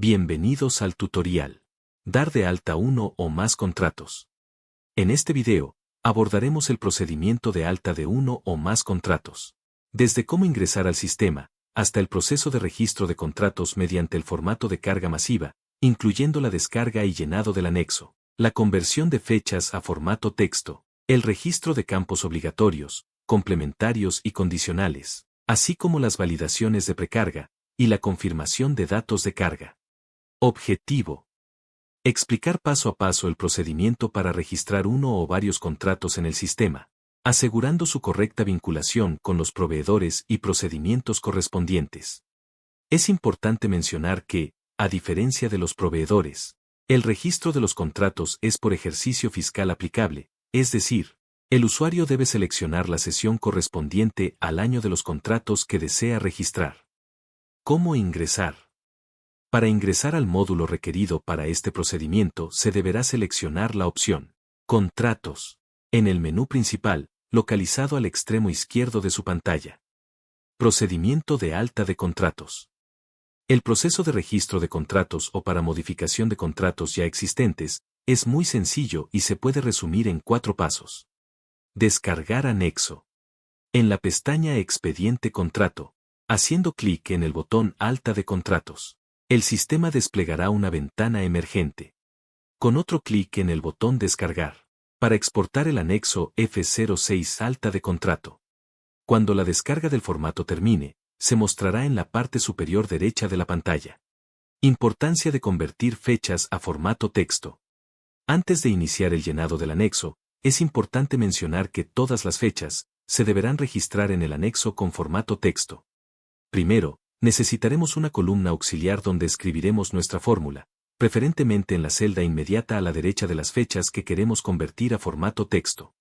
Bienvenidos al tutorial. Dar de alta uno o más contratos. En este video, abordaremos el procedimiento de alta de uno o más contratos. Desde cómo ingresar al sistema, hasta el proceso de registro de contratos mediante el formato de carga masiva, incluyendo la descarga y llenado del anexo, la conversión de fechas a formato texto, el registro de campos obligatorios, complementarios y condicionales, así como las validaciones de precarga, y la confirmación de datos de carga. Objetivo. Explicar paso a paso el procedimiento para registrar uno o varios contratos en el sistema, asegurando su correcta vinculación con los proveedores y procedimientos correspondientes. Es importante mencionar que, a diferencia de los proveedores, el registro de los contratos es por ejercicio fiscal aplicable, es decir, el usuario debe seleccionar la sesión correspondiente al año de los contratos que desea registrar. ¿Cómo ingresar? Para ingresar al módulo requerido para este procedimiento se deberá seleccionar la opción Contratos en el menú principal, localizado al extremo izquierdo de su pantalla. Procedimiento de alta de contratos. El proceso de registro de contratos o para modificación de contratos ya existentes es muy sencillo y se puede resumir en 4 pasos. Descargar anexo. En la pestaña Expediente Contrato, haciendo clic en el botón Alta de contratos, el sistema desplegará una ventana emergente. Con otro clic en el botón Descargar, para exportar el anexo F06 Alta de contrato. Cuando la descarga del formato termine, se mostrará en la parte superior derecha de la pantalla. Importancia de convertir fechas a formato texto. Antes de iniciar el llenado del anexo, es importante mencionar que todas las fechas se deberán registrar en el anexo con formato texto. Primero, necesitaremos una columna auxiliar donde escribiremos nuestra fórmula, preferentemente en la celda inmediata a la derecha de las fechas que queremos convertir a formato texto.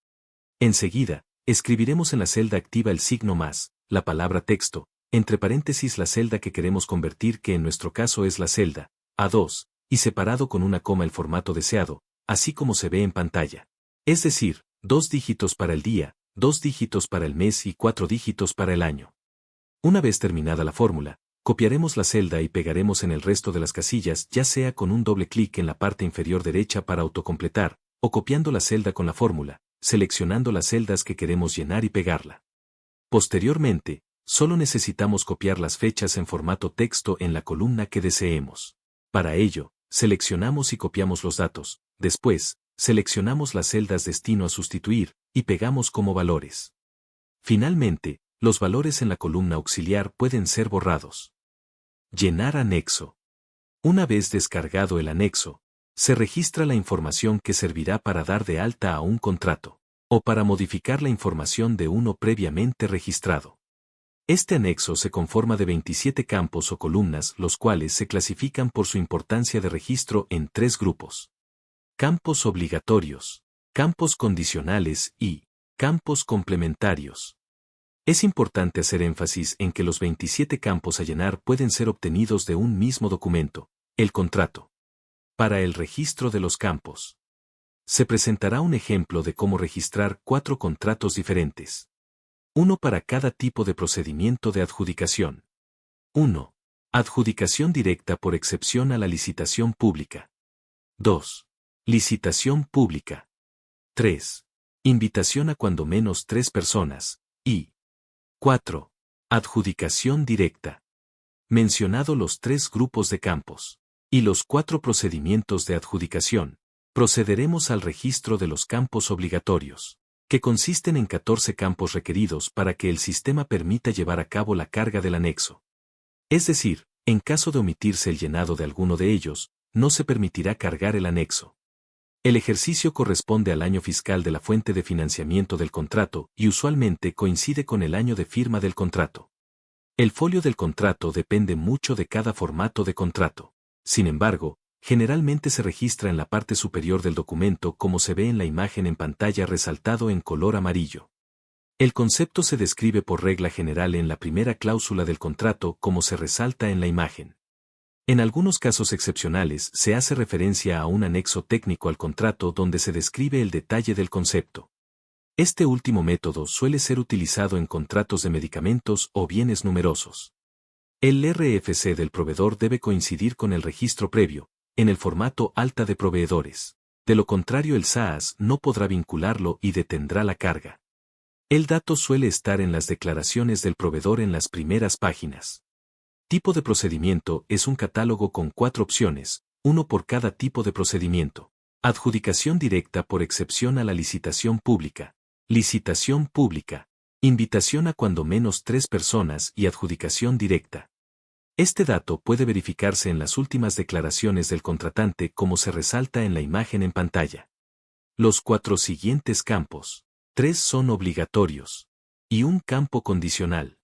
Enseguida, escribiremos en la celda activa el signo más, la palabra texto, entre paréntesis la celda que queremos convertir, que en nuestro caso es la celda A2, y separado con una coma el formato deseado, así como se ve en pantalla. Es decir, 2 dígitos para el día, 2 dígitos para el mes y 4 dígitos para el año. Una vez terminada la fórmula, copiaremos la celda y pegaremos en el resto de las casillas, ya sea con un doble clic en la parte inferior derecha para autocompletar, o copiando la celda con la fórmula, seleccionando las celdas que queremos llenar y pegarla. Posteriormente, solo necesitamos copiar las fechas en formato texto en la columna que deseemos. Para ello, seleccionamos y copiamos los datos, después, seleccionamos las celdas destino a sustituir, y pegamos como valores. Finalmente, los valores en la columna auxiliar pueden ser borrados. Llenar anexo. Una vez descargado el anexo, se registra la información que servirá para dar de alta a un contrato, o para modificar la información de uno previamente registrado. Este anexo se conforma de 27 campos o columnas, los cuales se clasifican por su importancia de registro en 3 grupos. Campos obligatorios, campos condicionales y campos complementarios. Es importante hacer énfasis en que los 27 campos a llenar pueden ser obtenidos de un mismo documento, el contrato. Para el registro de los campos, se presentará un ejemplo de cómo registrar 4 contratos diferentes. Uno para cada tipo de procedimiento de adjudicación. 1. Adjudicación directa por excepción a la licitación pública. 2. Licitación pública. 3. Invitación a cuando menos 3 personas. Y 4. Adjudicación directa. Mencionado los 3 grupos de campos y los 4 procedimientos de adjudicación, procederemos al registro de los campos obligatorios, que consisten en 14 campos requeridos para que el sistema permita llevar a cabo la carga del anexo. Es decir, en caso de omitirse el llenado de alguno de ellos, no se permitirá cargar el anexo. El ejercicio corresponde al año fiscal de la fuente de financiamiento del contrato y usualmente coincide con el año de firma del contrato. El folio del contrato depende mucho de cada formato de contrato. Sin embargo, generalmente se registra en la parte superior del documento como se ve en la imagen en pantalla resaltado en color amarillo. El concepto se describe por regla general en la primera cláusula del contrato como se resalta en la imagen. En algunos casos excepcionales se hace referencia a un anexo técnico al contrato donde se describe el detalle del concepto. Este último método suele ser utilizado en contratos de medicamentos o bienes numerosos. El RFC del proveedor debe coincidir con el registro previo, en el formato alta de proveedores. De lo contrario el SaaS no podrá vincularlo y detendrá la carga. El dato suele estar en las declaraciones del proveedor en las primeras páginas. Tipo de procedimiento es un catálogo con 4 opciones, uno por cada tipo de procedimiento. Adjudicación directa por excepción a la licitación pública. Licitación pública. Invitación a cuando menos 3 personas y adjudicación directa. Este dato puede verificarse en las últimas declaraciones del contratante como se resalta en la imagen en pantalla. Los 4 siguientes campos. 3 son obligatorios. Y un campo condicional.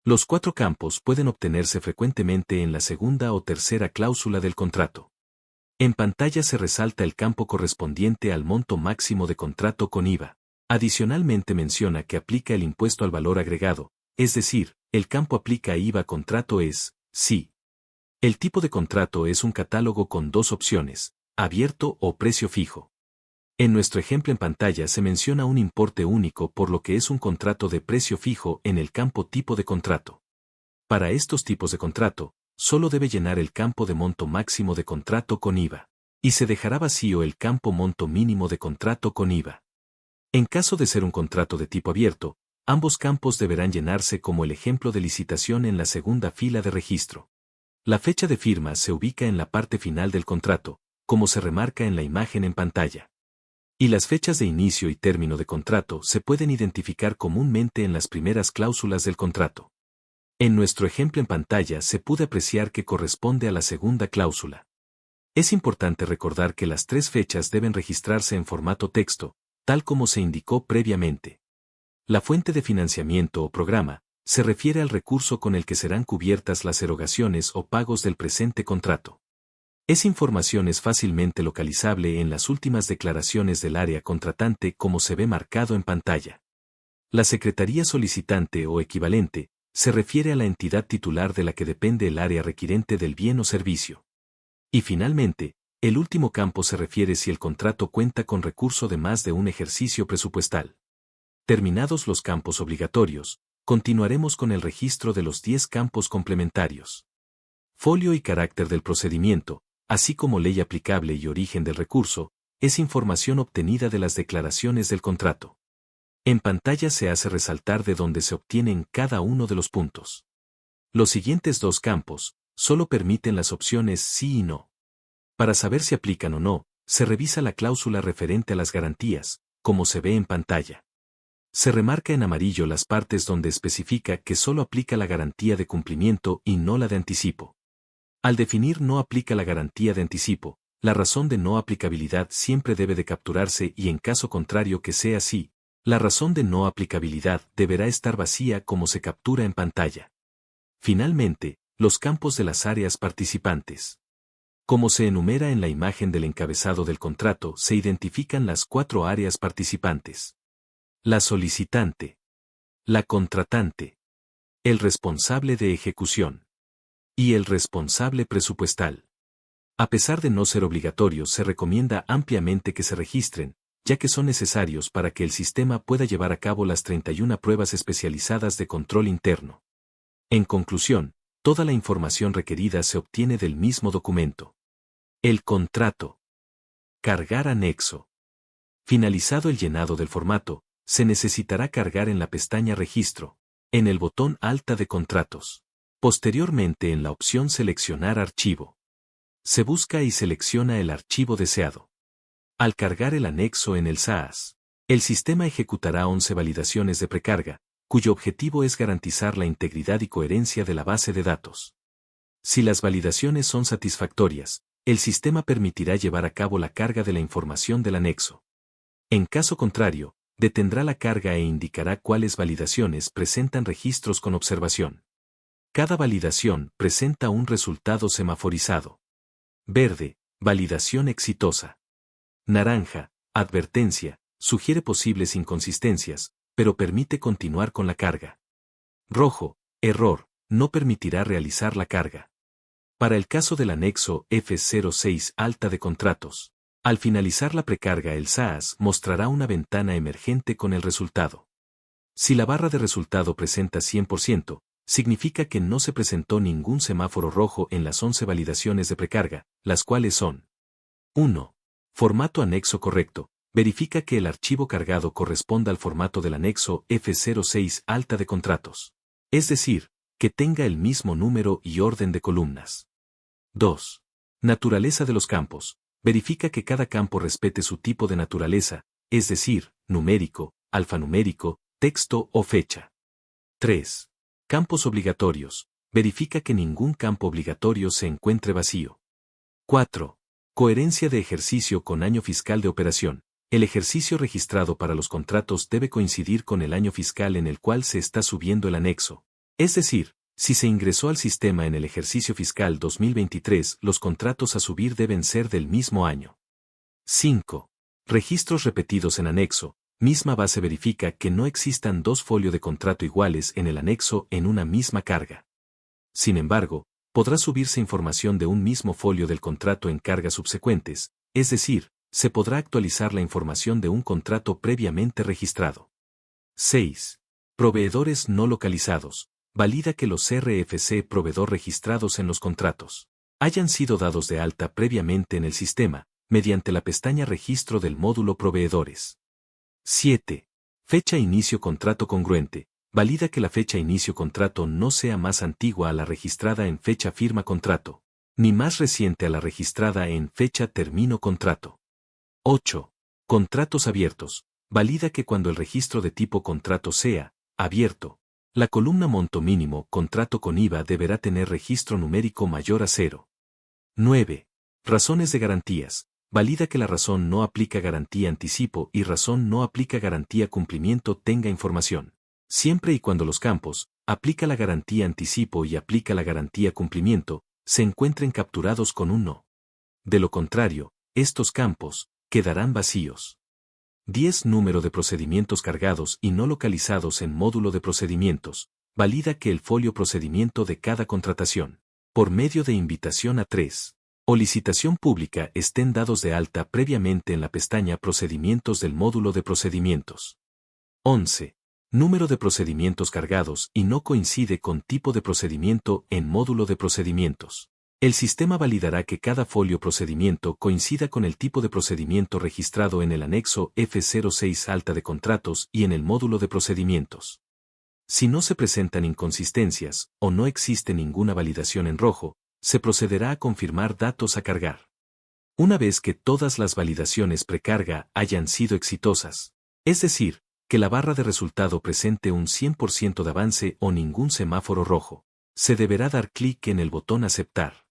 Los 4 campos pueden obtenerse frecuentemente en la segunda o tercera cláusula del contrato. En pantalla se resalta el campo correspondiente al monto máximo de contrato con IVA. Adicionalmente menciona que aplica el impuesto al valor agregado, es decir, el campo aplica IVA contrato es, sí. El tipo de contrato es un catálogo con 2 opciones, abierto o precio fijo. En nuestro ejemplo en pantalla se menciona un importe único por lo que es un contrato de precio fijo en el campo tipo de contrato. Para estos tipos de contrato, solo debe llenar el campo de monto máximo de contrato con IVA, y se dejará vacío el campo monto mínimo de contrato con IVA. En caso de ser un contrato de tipo abierto, ambos campos deberán llenarse como el ejemplo de licitación en la segunda fila de registro. La fecha de firma se ubica en la parte final del contrato, como se remarca en la imagen en pantalla. Y las fechas de inicio y término de contrato se pueden identificar comúnmente en las primeras cláusulas del contrato. En nuestro ejemplo en pantalla se puede apreciar que corresponde a la segunda cláusula. Es importante recordar que las 3 fechas deben registrarse en formato texto, tal como se indicó previamente. La fuente de financiamiento o programa se refiere al recurso con el que serán cubiertas las erogaciones o pagos del presente contrato. Esa información es fácilmente localizable en las últimas declaraciones del área contratante como se ve marcado en pantalla. La secretaría solicitante o equivalente se refiere a la entidad titular de la que depende el área requirente del bien o servicio. Y finalmente, el último campo se refiere si el contrato cuenta con recurso de más de un ejercicio presupuestal. Terminados los campos obligatorios, continuaremos con el registro de los 10 campos complementarios. Folio y carácter del procedimiento, así como ley aplicable y origen del recurso, es información obtenida de las declaraciones del contrato. En pantalla se hace resaltar de dónde se obtienen cada uno de los puntos. Los siguientes 2 campos solo permiten las opciones sí y no. Para saber si aplican o no, se revisa la cláusula referente a las garantías, como se ve en pantalla. Se remarca en amarillo las partes donde especifica que solo aplica la garantía de cumplimiento y no la de anticipo. Al definir no aplica la garantía de anticipo, la razón de no aplicabilidad siempre debe de capturarse y en caso contrario que sea así, la razón de no aplicabilidad deberá estar vacía como se captura en pantalla. Finalmente, los campos de las áreas participantes. Como se enumera en la imagen del encabezado del contrato, se identifican las 4 áreas participantes. La solicitante. La contratante. El responsable de ejecución. Y el responsable presupuestal. A pesar de no ser obligatorios, se recomienda ampliamente que se registren, ya que son necesarios para que el sistema pueda llevar a cabo las 31 pruebas especializadas de control interno. En conclusión, toda la información requerida se obtiene del mismo documento. El contrato. Cargar anexo. Finalizado el llenado del formato, se necesitará cargar en la pestaña Registro, en el botón Alta de contratos. Posteriormente en la opción Seleccionar archivo. Se busca y selecciona el archivo deseado. Al cargar el anexo en el SaaS, el sistema ejecutará 11 validaciones de precarga, cuyo objetivo es garantizar la integridad y coherencia de la base de datos. Si las validaciones son satisfactorias, el sistema permitirá llevar a cabo la carga de la información del anexo. En caso contrario, detendrá la carga e indicará cuáles validaciones presentan registros con observación. Cada validación presenta un resultado semaforizado. Verde, validación exitosa. Naranja, advertencia, sugiere posibles inconsistencias, pero permite continuar con la carga. Rojo, error, no permitirá realizar la carga. Para el caso del anexo F06 alta de contratos, al finalizar la precarga el SaaS mostrará una ventana emergente con el resultado. Si la barra de resultado presenta 100%, significa que no se presentó ningún semáforo rojo en las 11 validaciones de precarga, las cuales son: 1. Formato anexo correcto. Verifica que el archivo cargado corresponda al formato del anexo F06 alta de contratos. Es decir, que tenga el mismo número y orden de columnas. 2. Naturaleza de los campos. Verifica que cada campo respete su tipo de naturaleza, es decir, numérico, alfanumérico, texto o fecha. 3. Campos obligatorios. Verifica que ningún campo obligatorio se encuentre vacío. 4. Coherencia de ejercicio con año fiscal de operación. El ejercicio registrado para los contratos debe coincidir con el año fiscal en el cual se está subiendo el anexo. Es decir, si se ingresó al sistema en el ejercicio fiscal 2023, los contratos a subir deben ser del mismo año. 5. Registros repetidos en anexo. Misma base verifica que no existan dos folios de contrato iguales en el anexo en una misma carga. Sin embargo, podrá subirse información de un mismo folio del contrato en cargas subsecuentes, es decir, se podrá actualizar la información de un contrato previamente registrado. 6. Proveedores no localizados. Valida que los RFC proveedor registrados en los contratos hayan sido dados de alta previamente en el sistema, mediante la pestaña Registro del módulo Proveedores. 7. Fecha inicio contrato congruente. Valida que la fecha inicio contrato no sea más antigua a la registrada en fecha firma contrato, ni más reciente a la registrada en fecha termino contrato. 8. Contratos abiertos. Valida que cuando el registro de tipo contrato sea abierto, la columna monto mínimo contrato con IVA deberá tener registro numérico mayor a 0. 9. Razones de garantías. Valida que la razón no aplica garantía anticipo y razón no aplica garantía cumplimiento tenga información. Siempre y cuando los campos, aplica la garantía anticipo y aplica la garantía cumplimiento, se encuentren capturados con un no. De lo contrario, estos campos quedarán vacíos. 10. Número de procedimientos cargados y no localizados en módulo de procedimientos. Valida que el folio procedimiento de cada contratación, por medio de invitación a 3 o licitación pública estén dados de alta previamente en la pestaña Procedimientos del módulo de procedimientos. 11. Número de procedimientos cargados y no coincide con tipo de procedimiento en módulo de procedimientos. El sistema validará que cada folio procedimiento coincida con el tipo de procedimiento registrado en el anexo F06 alta de contratos y en el módulo de procedimientos. Si no se presentan inconsistencias o no existe ninguna validación en rojo, se procederá a confirmar datos a cargar. Una vez que todas las validaciones precarga hayan sido exitosas, es decir, que la barra de resultado presente un 100% de avance o ningún semáforo rojo, se deberá dar clic en el botón Aceptar.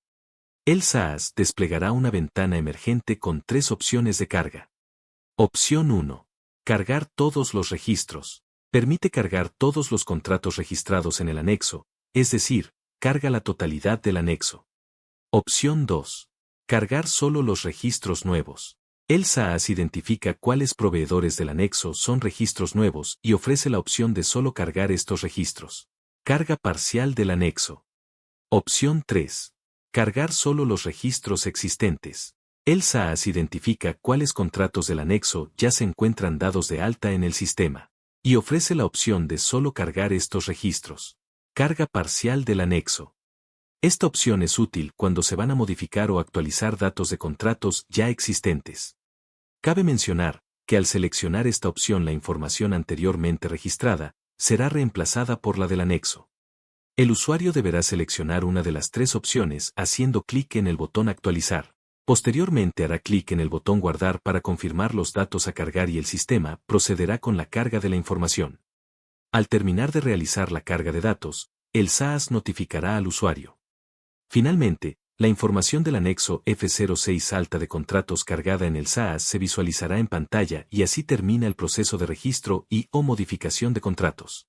El SaaS desplegará una ventana emergente con 3 opciones de carga. Opción 1. Cargar todos los registros. Permite cargar todos los contratos registrados en el anexo, es decir, carga la totalidad del anexo. Opción 2. Cargar solo los registros nuevos. El SaaS identifica cuáles proveedores del anexo son registros nuevos y ofrece la opción de solo cargar estos registros. Carga parcial del anexo. Opción 3. Cargar solo los registros existentes. El SaaS identifica cuáles contratos del anexo ya se encuentran dados de alta en el sistema y ofrece la opción de solo cargar estos registros. Carga parcial del anexo. Esta opción es útil cuando se van a modificar o actualizar datos de contratos ya existentes. Cabe mencionar que al seleccionar esta opción la información anteriormente registrada será reemplazada por la del anexo. El usuario deberá seleccionar una de las 3 opciones haciendo clic en el botón Actualizar. Posteriormente hará clic en el botón Guardar para confirmar los datos a cargar y el sistema procederá con la carga de la información. Al terminar de realizar la carga de datos, el SaaS notificará al usuario. Finalmente, la información del anexo F06 alta de contratos cargada en el SaaS se visualizará en pantalla y así termina el proceso de registro y o modificación de contratos.